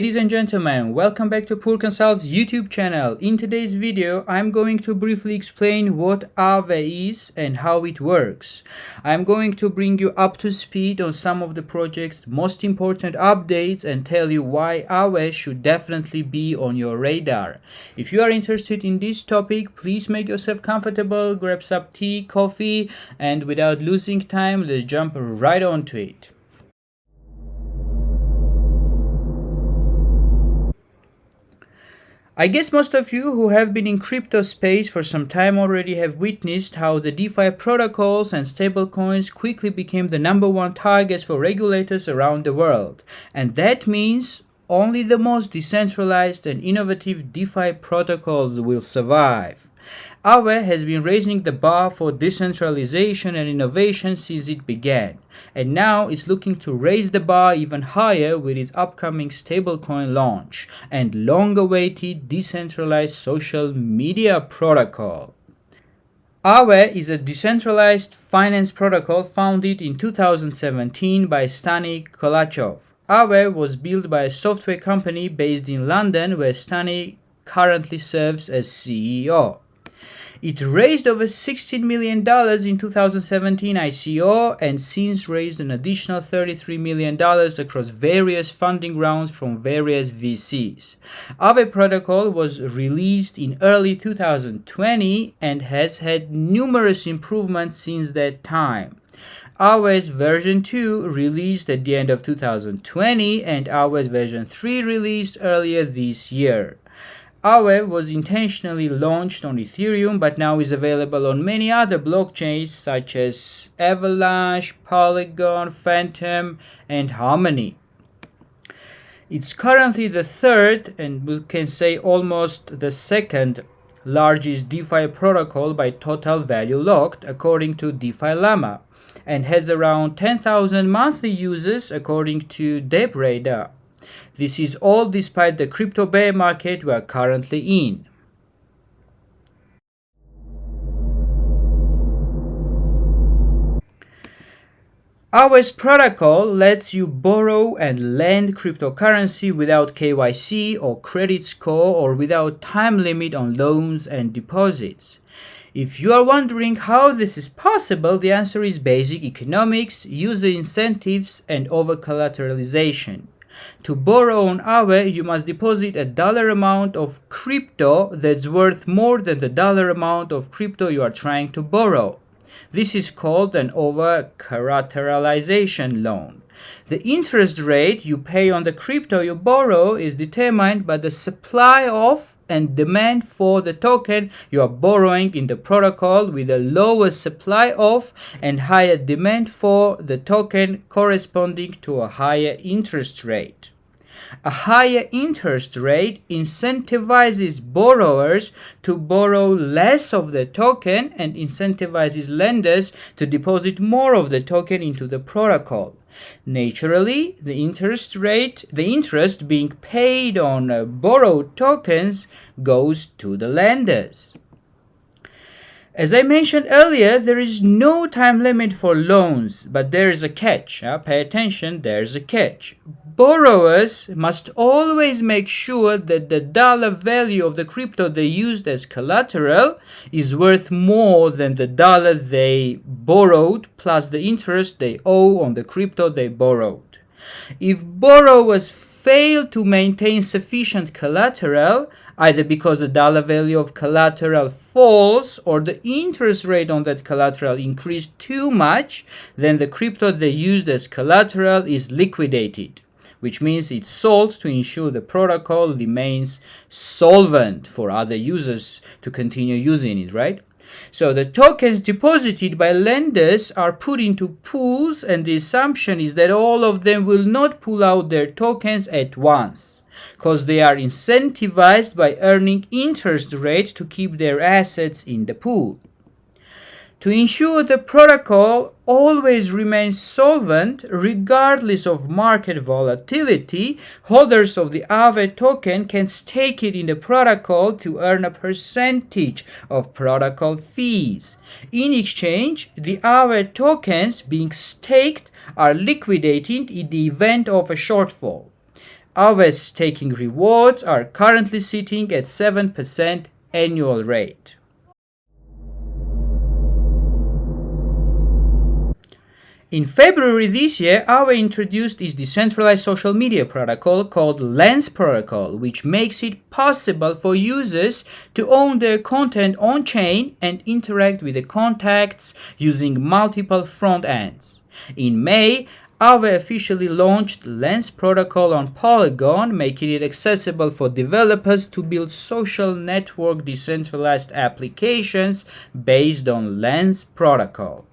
Ladies and gentlemen, welcome back to PoorConsult's YouTube channel. In today's video, I'm going to briefly explain what AAVE is and how it works. I'm going to bring you up to speed on some of the project's most important updates and tell you why AAVE should definitely be on your radar. If you are interested in this topic, please make yourself comfortable, grab some tea, coffee, and without losing time, let's jump right onto it. I guess most of you who have been in crypto space for some time already have witnessed how the DeFi protocols and stablecoins quickly became the #1 targets for regulators around the world. And that means only the most decentralized and innovative DeFi protocols will survive. AAVE has been raising the bar for decentralization and innovation since it began, and now it's looking to raise the bar even higher with its upcoming stablecoin launch and long-awaited decentralized social media protocol. AAVE is a decentralized finance protocol founded in 2017 by Stani Kolachov. AAVE was built by a software company based in London where Stani currently serves as CEO. It raised over $16 million in 2017 ICO and since raised an additional $33 million across various funding rounds from various VCs. AAVE protocol was released in early 2020 and has had numerous improvements since that time. AAVE's version 2 released at the end of 2020 and AAVE's version 3 released earlier this year. AAVE was intentionally launched on Ethereum but now is available on many other blockchains such as Avalanche, Polygon, Phantom, and Harmony. It's currently the third and we can say almost the second largest DeFi protocol by total value locked according to DeFi Llama and has around 10,000 monthly users according to DebRadar. This is all despite the crypto bear market we are currently in. AAVE's protocol lets you borrow and lend cryptocurrency without KYC or credit score or without time limit on loans and deposits. If you are wondering how this is possible, the answer is basic economics, user incentives, and over-collateralization. To borrow on AAVE, you must deposit a dollar amount of crypto that's worth more than the dollar amount of crypto you are trying to borrow. This is called an over-collateralization loan. The interest rate you pay on the crypto you borrow is determined by the supply of and demand for the token you are borrowing in the protocol, with a lower supply of and higher demand for the token corresponding to a higher interest rate. A higher interest rate incentivizes borrowers to borrow less of the token and incentivizes lenders to deposit more of the token into the protocol. Naturally, the interest being paid on borrowed tokens goes to the lenders. As I mentioned earlier, there is no time limit for loans, but there is a catch. Pay attention, there's a catch. Borrowers must always make sure that the dollar value of the crypto they used as collateral is worth more than the dollar they borrowed plus the interest they owe on the crypto they borrowed. If borrowers fail to maintain sufficient collateral, either because the dollar value of collateral falls or the interest rate on that collateral increased too much, then the crypto they used as collateral is liquidated, which means it's sold to ensure the protocol remains solvent for other users to continue using it, right? So the tokens deposited by lenders are put into pools, and the assumption is that all of them will not pull out their tokens at once, because they are incentivized by earning interest rate to keep their assets in the pool. To ensure the protocol always remains solvent regardless of market volatility, holders of the AAVE token can stake it in the protocol to earn a percentage of protocol fees. In exchange, the AAVE tokens being staked are liquidated in the event of a shortfall. Aave staking rewards are currently sitting at 7% annual rate. In February this year, Aave introduced its decentralized social media protocol called Lens Protocol, which makes it possible for users to own their content on-chain and interact with the contacts using multiple front ends. In May, Aave officially launched Lens Protocol on Polygon, making it accessible for developers to build social network decentralized applications based on Lens Protocol.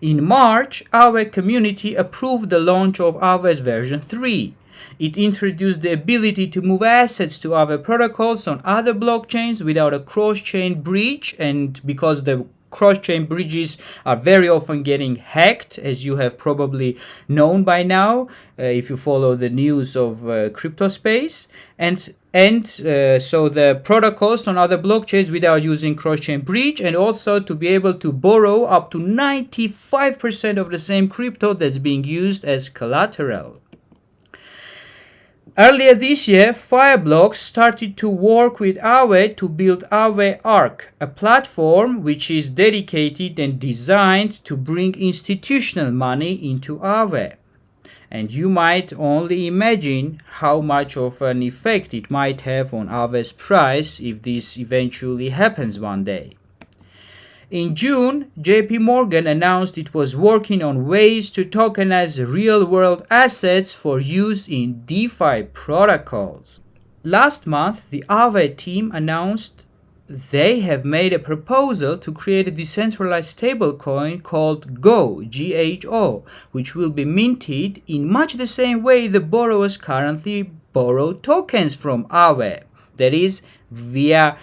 In March, Aave community approved the launch of Aave's version 3. It introduced the ability to move assets to Aave protocols on other blockchains without a cross-chain breach, and because the cross-chain bridges are very often getting hacked, as you have probably known by now if you follow the news of crypto space, and so the protocols on other blockchains without using cross-chain breach, and also to be able to borrow up to 95% of the same crypto that's being used as collateral. Earlier this year, Fireblocks started to work with Aave to build Aave Arc, a platform which is dedicated and designed to bring institutional money into Aave. And you might only imagine how much of an effect it might have on Aave's price if this eventually happens one day. In June, JP Morgan announced it was working on ways to tokenize real-world assets for use in DeFi protocols. Last month, the Aave team announced they have made a proposal to create a decentralized stablecoin called GO, G-H-O, which will be minted in much the same way the borrowers currently borrow tokens from Aave, that is, via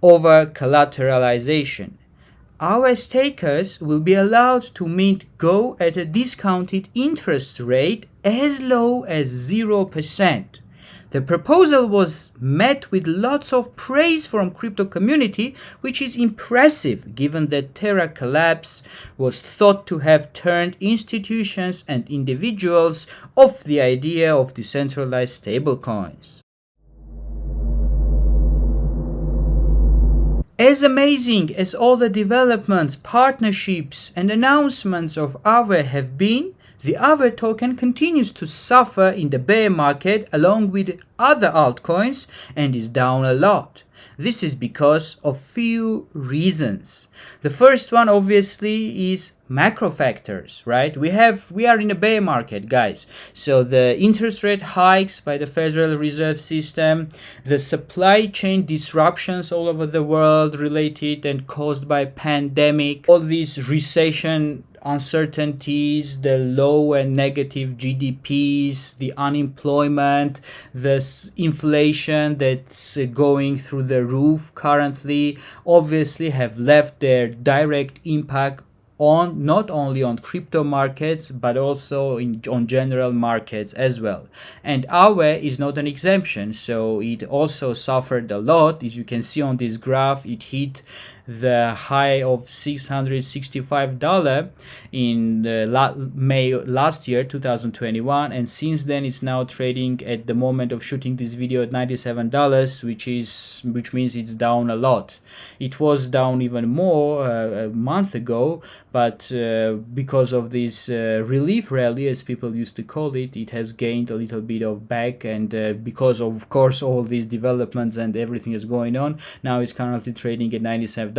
over-collateralization. Our stakers will be allowed to mint Go at a discounted interest rate as low as 0%. The proposal was met with lots of praise from crypto community, which is impressive given that Terra collapse was thought to have turned institutions and individuals off the idea of decentralized stablecoins. As amazing as all the developments, partnerships, and announcements of Aave have been, the Aave token continues to suffer in the bear market along with other altcoins and is down a lot. This is because of few reasons. The first one obviously is macro factors, right? We are in a bear market, guys. So the interest rate hikes by the Federal Reserve System, the supply chain disruptions all over the world related and caused by pandemic, all these recession uncertainties, the low and negative GDPs, the unemployment, the inflation that's going through the roof currently, obviously have left their direct impact on not only on crypto markets but also on general markets as well. And Aave is not an exemption, so it also suffered a lot. As you can see on this graph, it hit the high of $665 in May last year, 2021, and since then it's now trading at the moment of shooting this video at $97, which means it's down a lot. It was down even more a month ago, but because of this relief rally, as people used to call it, it has gained a little bit of back, and because of course all these developments and everything is going on, now it's currently trading at $97,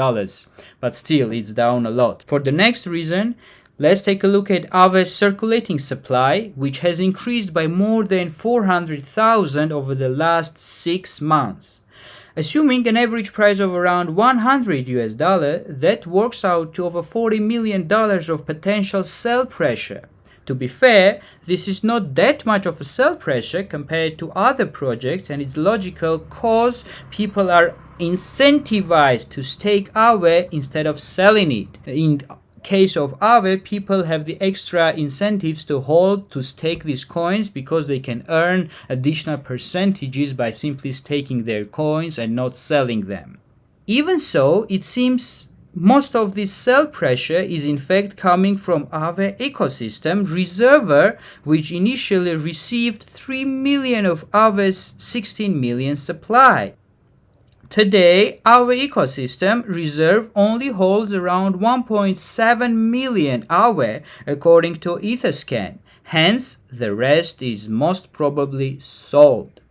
but still it's down a lot. For the next reason, let's take a look at Aave's circulating supply, which has increased by more than 400,000 over the last 6 months. Assuming an average price of around $100, that works out to over $40 million of potential sell pressure. To be fair, this is not that much of a sell pressure compared to other projects, and it's logical cause people are incentivized to stake Aave instead of selling it. In case of Aave, people have the extra incentives to stake these coins because they can earn additional percentages by simply staking their coins and not selling them. Even so, it seems most of this sell pressure is in fact coming from AAVE ecosystem reserver, which initially received 3 million of AAVE's 16 million supply. Today, our ecosystem reserve only holds around 1.7 million AAVE according to Etherscan. Hence, the rest is most probably sold.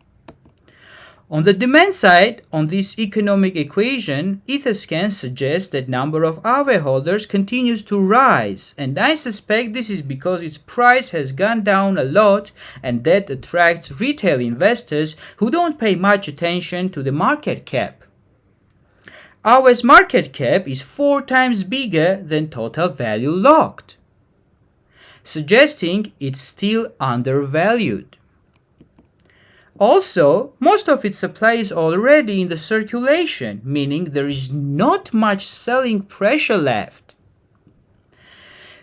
On the demand side, on this economic equation, Etherscan suggests that number of AAVE holders continues to rise, and I suspect this is because its price has gone down a lot, and that attracts retail investors who don't pay much attention to the market cap. AAVE's market cap is 4 times bigger than total value locked, suggesting it's still undervalued. Also, most of its supply is already in the circulation, meaning there is not much selling pressure left.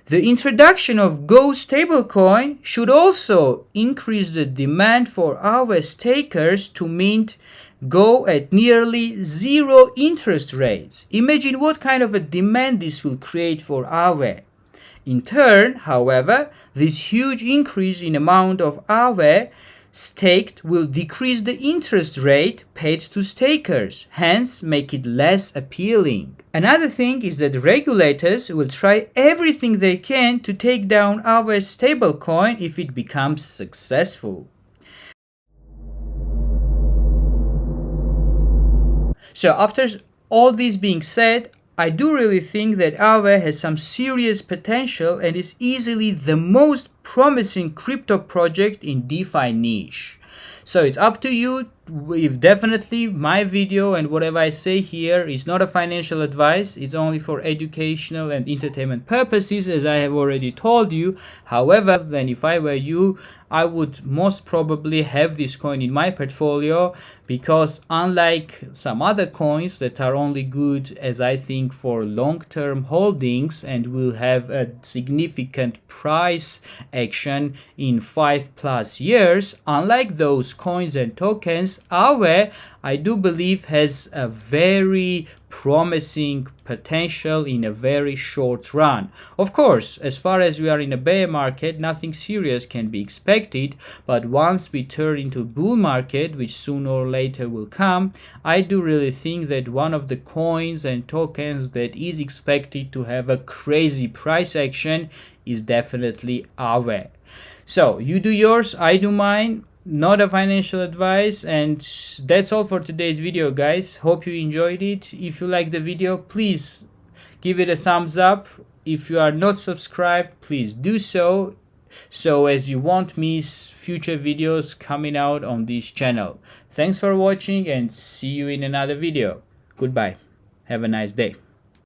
The introduction of Go stablecoin should also increase the demand for AAVE stakers to mint Go at nearly zero interest rates. Imagine what kind of a demand this will create for AAVE. In turn, however, this huge increase in amount of AAVE staked will decrease the interest rate paid to stakers, hence make it less appealing. Another thing is that regulators will try everything they can to take down AAVE stablecoin if it becomes successful. So after all this being said, I do really think that AAVE has some serious potential and is easily the most promising crypto project in DeFi niche. So it's up to you. If definitely my video and whatever I say here is not a financial advice, it's only for educational and entertainment purposes, as I have already told you. However, then if I were you, I would most probably have this coin in my portfolio, because unlike some other coins that are only good, as I think, for long-term holdings and will have a significant price action in 5+ years, unlike those coins and tokens, AAVE, I do believe, has a very promising potential in a very short run. Of course, as far as we are in a bear market, nothing serious can be expected, but once we turn into a bull market, which sooner or later will come, I do really think that one of the coins and tokens that is expected to have a crazy price action is definitely AAVE. So you do yours, I do mine. Not a financial advice, and that's all for today's video, guys. Hope you enjoyed it. If you like the video, please give it a thumbs up. If you are not subscribed, please do so as you won't miss future videos coming out on this channel. Thanks for watching and see you in another video. Goodbye. Have a nice day.